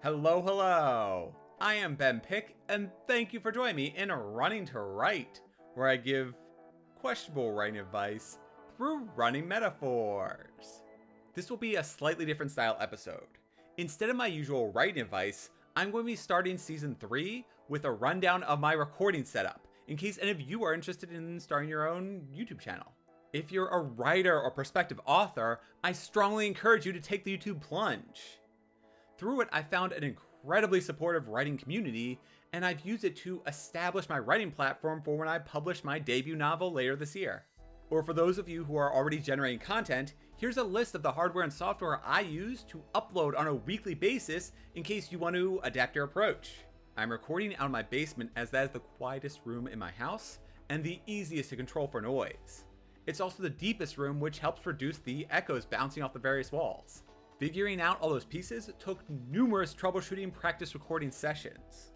Hello, hello! I am Ben Pick, and thank you for joining me in Running to Write, where I give questionable writing advice through running metaphors. This will be a slightly different style episode. Instead of my usual writing advice, I'm going to be starting Season 3 with a rundown of my recording setup, in case any of you are interested in starting your own YouTube channel. If you're a writer or prospective author, I strongly encourage you to take the YouTube plunge. Through it, I found an incredibly supportive writing community, and I've used it to establish my writing platform for when I publish my debut novel later this year. Or for those of you who are already generating content, here's a list of the hardware and software I use to upload on a weekly basis in case you want to adapt your approach. I'm recording out of my basement as that is the quietest room in my house and the easiest to control for noise. It's also the deepest room, which helps reduce the echoes bouncing off the various walls. Figuring out all those pieces took numerous troubleshooting practice recording sessions.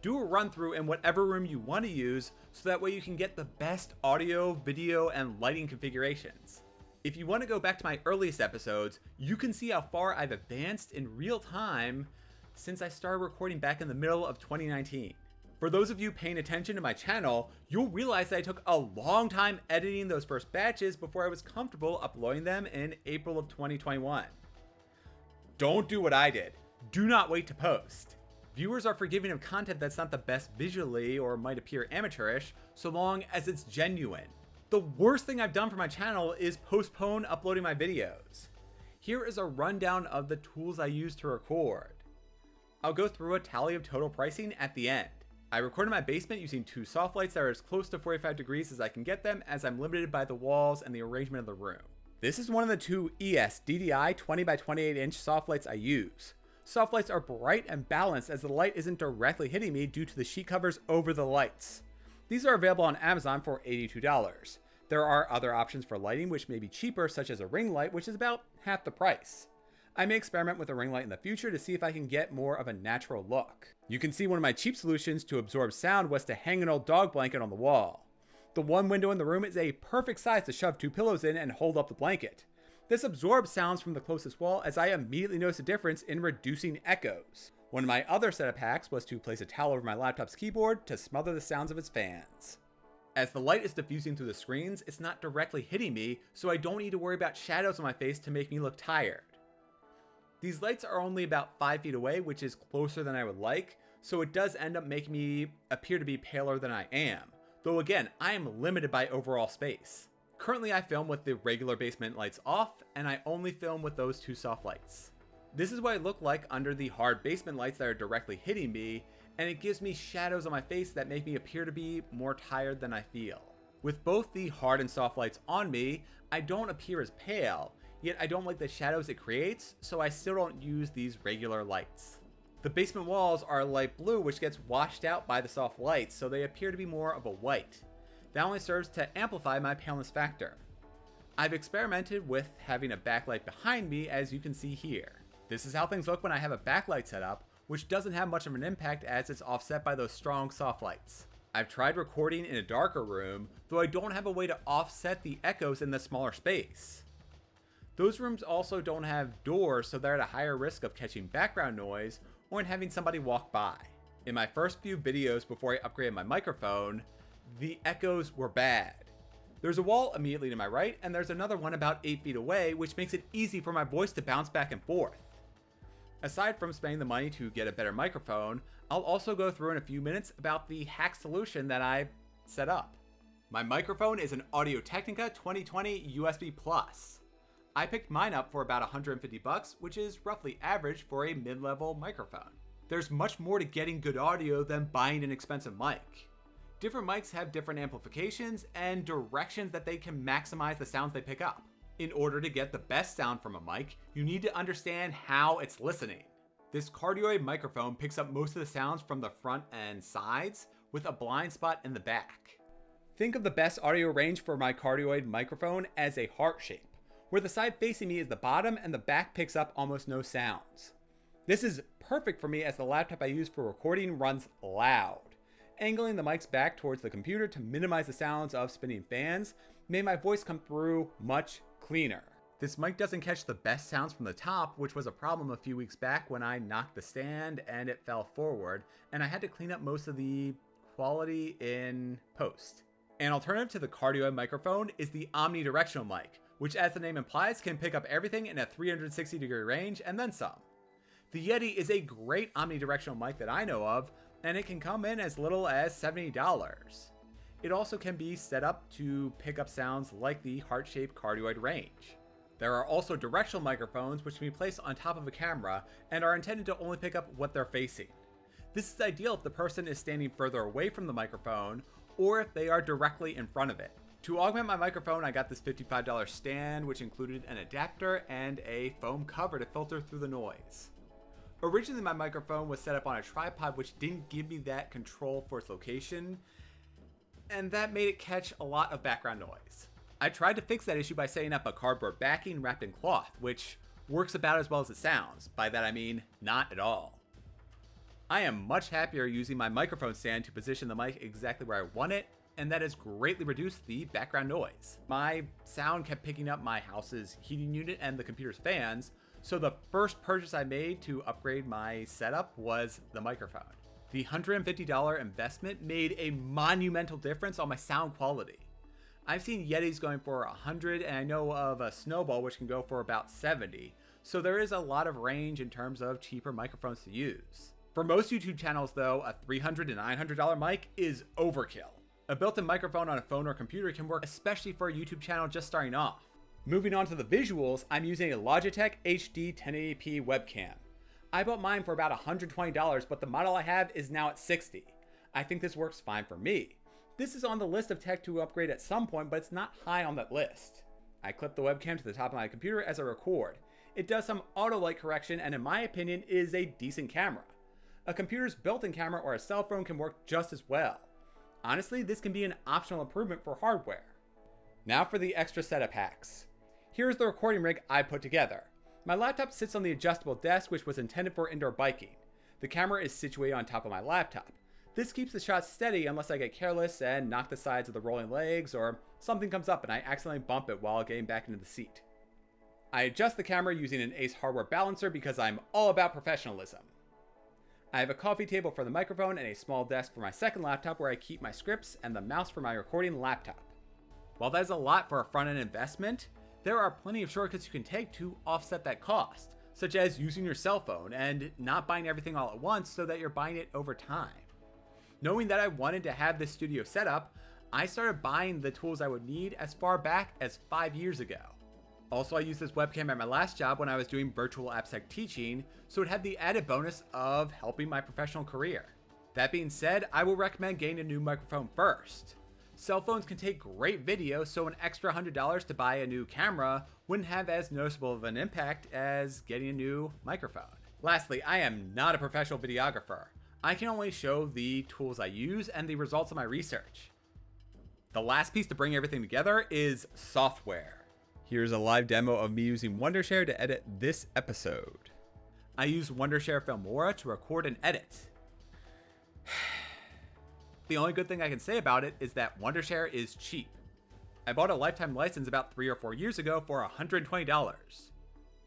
Do a run through in whatever room you want to use so that way you can get the best audio, video, and lighting configurations. If you want to go back to my earliest episodes, you can see how far I've advanced in real time since I started recording back in the middle of 2019. For those of you paying attention to my channel, you'll realize that I took a long time editing those first batches before I was comfortable uploading them in April of 2021. Don't do what I did. Do not wait to post. Viewers are forgiving of content that's not the best visually or might appear amateurish, so long as it's genuine. The worst thing I've done for my channel is postpone uploading my videos. Here is a rundown of the tools I use to record. I'll go through a tally of total pricing at the end. I record in my basement using two soft lights that are as close to 45 degrees as I can get them, as I'm limited by the walls and the arrangement of the room. This is one of the two ES DDI 20x28 inch soft lights I use. Soft lights are bright and balanced as the light isn't directly hitting me due to the sheet covers over the lights. These are available on Amazon for $82. There are other options for lighting which may be cheaper, such as a ring light, which is about half the price. I may experiment with a ring light in the future to see if I can get more of a natural look. You can see one of my cheap solutions to absorb sound was to hang an old dog blanket on the wall. The one window in the room is a perfect size to shove two pillows in and hold up the blanket. This absorbs sounds from the closest wall, as I immediately notice a difference in reducing echoes. One of my other setup hacks was to place a towel over my laptop's keyboard to smother the sounds of its fans. As the light is diffusing through the screens, it's not directly hitting me, so I don't need to worry about shadows on my face to make me look tired. These lights are only about 5 feet away, which is closer than I would like, so it does end up making me appear to be paler than I am. Though again, I am limited by overall space. Currently I film with the regular basement lights off, and I only film with those two soft lights. This is what I look like under the hard basement lights that are directly hitting me, and it gives me shadows on my face that make me appear to be more tired than I feel. With both the hard and soft lights on me, I don't appear as pale, yet I don't like the shadows it creates, so I still don't use these regular lights. The basement walls are light blue, which gets washed out by the soft lights, so they appear to be more of a white. That only serves to amplify my paleness factor. I've experimented with having a backlight behind me, as you can see here. This is how things look when I have a backlight set up, which doesn't have much of an impact as it's offset by those strong soft lights. I've tried recording in a darker room, though I don't have a way to offset the echoes in the smaller space. Those rooms also don't have doors, so they're at a higher risk of catching background noise or in having somebody walk by. In my first few videos before I upgraded my microphone, the echoes were bad. There's a wall immediately to my right, and there's another one about 8 feet away, which makes it easy for my voice to bounce back and forth. Aside from spending the money to get a better microphone, I'll also go through in a few minutes about the hack solution that I set up. My microphone is an Audio-Technica 2020 USB Plus. I picked mine up for about $150, which is roughly average for a mid-level microphone. There's much more to getting good audio than buying an expensive mic. Different mics have different amplifications and directions that they can maximize the sounds they pick up. In order to get the best sound from a mic, you need to understand how it's listening. This Cardioid microphone picks up most of the sounds from the front and sides, with a blind spot in the back. Think of the best audio range for my Cardioid microphone as a heart shape, where the side facing me is the bottom and the back picks up almost no sounds. This is perfect for me as the laptop I use for recording runs loud. Angling the mics back towards the computer to minimize the sounds of spinning fans made my voice come through much cleaner. This mic doesn't catch the best sounds from the top, which was a problem a few weeks back when I knocked the stand and it fell forward, and I had to clean up most of the quality in post. An alternative to the Cardioid microphone is the omnidirectional mic, which as the name implies can pick up everything in a 360-degree range and then some. The Yeti is a great omnidirectional mic that I know of, and it can come in as little as $70. It also can be set up to pick up sounds like the heart-shaped Cardioid range. There are also directional microphones which can be placed on top of a camera and are intended to only pick up what they're facing. This is ideal if the person is standing further away from the microphone or if they are directly in front of it. To augment my microphone, I got this $55 stand which included an adapter and a foam cover to filter through the noise. Originally my microphone was set up on a tripod which didn't give me that control for its location, and that made it catch a lot of background noise. I tried to fix that issue by setting up a cardboard backing wrapped in cloth, which works about as well as it sounds. By that I mean, not at all. I am much happier using my microphone stand to position the mic exactly where I want it, and that has greatly reduced the background noise. My sound kept picking up my house's heating unit and the computer's fans, so the first purchase I made to upgrade my setup was the microphone. The $150 investment made a monumental difference on my sound quality. I've seen Yetis going for $100, and I know of a Snowball which can go for about $70, so there is a lot of range in terms of cheaper microphones to use. For most YouTube channels though, a $300 to $900 mic is overkill. A built-in microphone on a phone or computer can work especially for a YouTube channel just starting off. Moving on to the visuals, I'm using a Logitech HD 1080p webcam. I bought mine for about $120, but the model I have is now at $60. I think this works fine for me. This is on the list of tech to upgrade at some point, but it's not high on that list. I clip the webcam to the top of my computer as I record. It does some auto light correction and in my opinion is a decent camera. A computer's built-in camera or a cell phone can work just as well. Honestly, this can be an optional improvement for hardware. Now for the extra setup hacks. Here's the recording rig I put together. My laptop sits on the adjustable desk which was intended for indoor biking. The camera is situated on top of my laptop. This keeps the shot steady unless I get careless and knock the sides of the rolling legs or something comes up and I accidentally bump it while getting back into the seat. I adjust the camera using an Ace hardware balancer because I'm all about professionalism. I have a coffee table for the microphone and a small desk for my second laptop where I keep my scripts and the mouse for my recording laptop. While that is a lot for a front-end investment, there are plenty of shortcuts you can take to offset that cost, such as using your cell phone and not buying everything all at once so that you're buying it over time. Knowing that I wanted to have this studio set up, I started buying the tools I would need as far back as 5 years ago. Also, I used this webcam at my last job when I was doing virtual apps tech teaching, so it had the added bonus of helping my professional career. That being said, I will recommend getting a new microphone first. Cell phones can take great video, so an extra $100 to buy a new camera wouldn't have as noticeable of an impact as getting a new microphone. Lastly, I am not a professional videographer. I can only show the tools I use and the results of my research. The last piece to bring everything together is software. Here's a live demo of me using Wondershare to edit this episode. I use Wondershare Filmora to record and edit. The only good thing I can say about it is that Wondershare is cheap. I bought a lifetime license about 3 or 4 years ago for $120.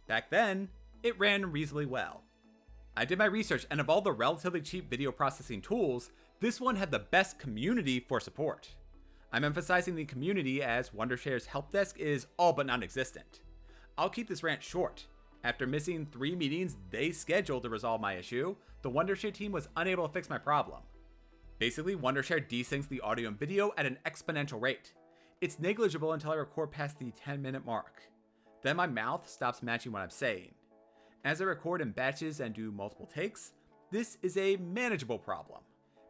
Back then, it ran reasonably well. I did my research, and of all the relatively cheap video processing tools, this one had the best community for support. I'm emphasizing the community as Wondershare's help desk is all but non-existent. I'll keep this rant short. After missing 3 meetings they scheduled to resolve my issue, the Wondershare team was unable to fix my problem. Basically, Wondershare desyncs the audio and video at an exponential rate. It's negligible until I record past the 10-minute mark. Then my mouth stops matching what I'm saying. As I record in batches and do multiple takes, this is a manageable problem.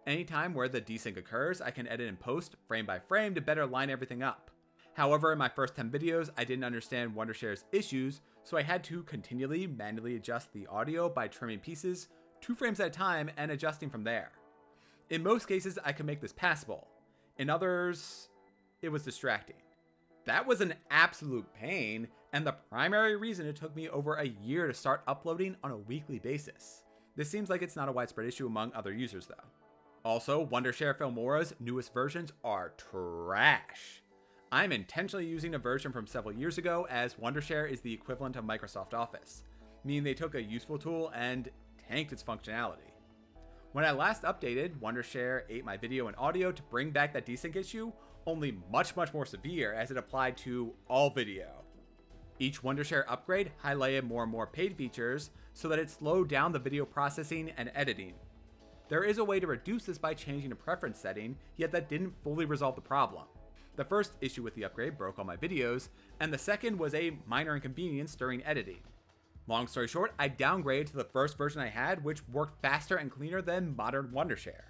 Anytime where the desync occurs, I can edit in post frame by frame to better line everything up. However, in my first 10 videos, I didn't understand Wondershare's issues, so I had to continually manually adjust the audio by trimming pieces 2 frames at a time and adjusting from there. In most cases, I could make this passable. In others, it was distracting. That was an absolute pain, and the primary reason it took me over a year to start uploading on a weekly basis. This seems like it's not a widespread issue among other users though. Also, Wondershare Filmora's newest versions are trash. I'm intentionally using a version from several years ago, as Wondershare is the equivalent of Microsoft Office, meaning they took a useful tool and tanked its functionality. When I last updated, Wondershare ate my video and audio to bring back that desync issue, only much more severe as it applied to all video. Each Wondershare upgrade highlighted more and more paid features so that it slowed down the video processing and editing. There is a way to reduce this by changing a preference setting, yet that didn't fully resolve the problem. The first issue with the upgrade broke all my videos, and the second was a minor inconvenience during editing. Long story short, I downgraded to the first version I had, which worked faster and cleaner than modern Wondershare.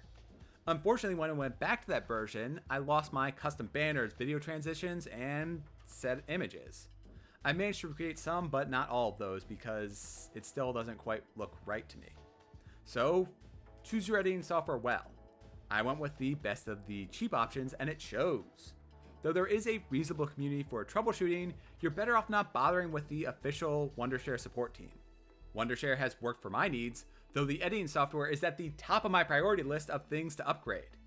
Unfortunately, when I went back to that version, I lost my custom banners, video transitions, and set images. I managed to recreate some, but not all of those because it still doesn't quite look right to me. So, choose your editing software well. I went with the best of the cheap options, and it shows. Though there is a reasonable community for troubleshooting, you're better off not bothering with the official Wondershare support team. Wondershare has worked for my needs, though the editing software is at the top of my priority list of things to upgrade.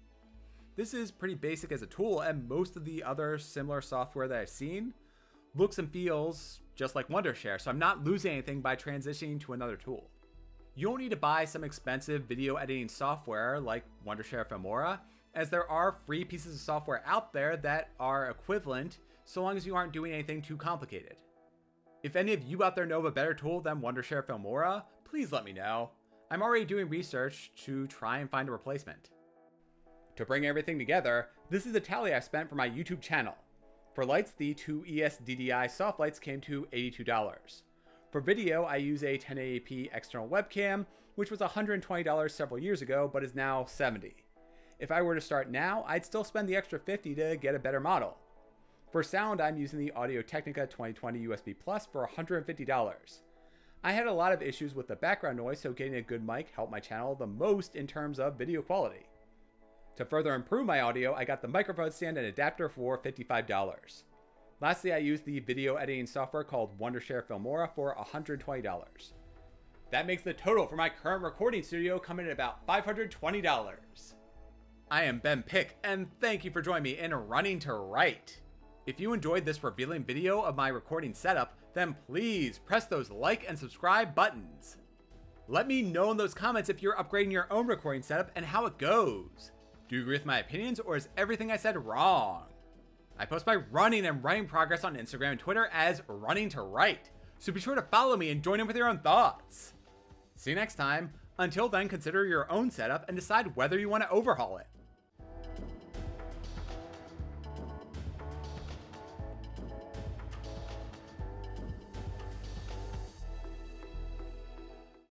This is pretty basic as a tool, and most of the other similar software that I've seen looks and feels just like Wondershare, so I'm not losing anything by transitioning to another tool. You don't need to buy some expensive video editing software like Wondershare Filmora, as there are free pieces of software out there that are equivalent so long as you aren't doing anything too complicated. If any of you out there know of a better tool than Wondershare Filmora, please let me know. I'm already doing research to try and find a replacement. To bring everything together, this is the tally I spent for my YouTube channel. For lights, the two ES-DDI soft lights came to $82. For video, I use a 1080p external webcam, which was $120 several years ago, but is now $70. If I were to start now, I'd still spend the extra $50 to get a better model. For sound, I'm using the Audio-Technica 2020 USB Plus for $150. I had a lot of issues with the background noise, so getting a good mic helped my channel the most in terms of video quality. To further improve my audio, I got the microphone stand and adapter for $55. Lastly, I used the video editing software called Wondershare Filmora for $120. That makes the total for my current recording studio come in at about $520. I am Ben Pick, and thank you for joining me in Running to Right. If you enjoyed this revealing video of my recording setup, then please press those like and subscribe buttons. Let me know in those comments if you're upgrading your own recording setup and how it goes. Do you agree with my opinions, or is everything I said wrong? I post my running and writing progress on Instagram and Twitter as Running to Right, so be sure to follow me and join in with your own thoughts. See you next time. Until then, consider your own setup and decide whether you want to overhaul it.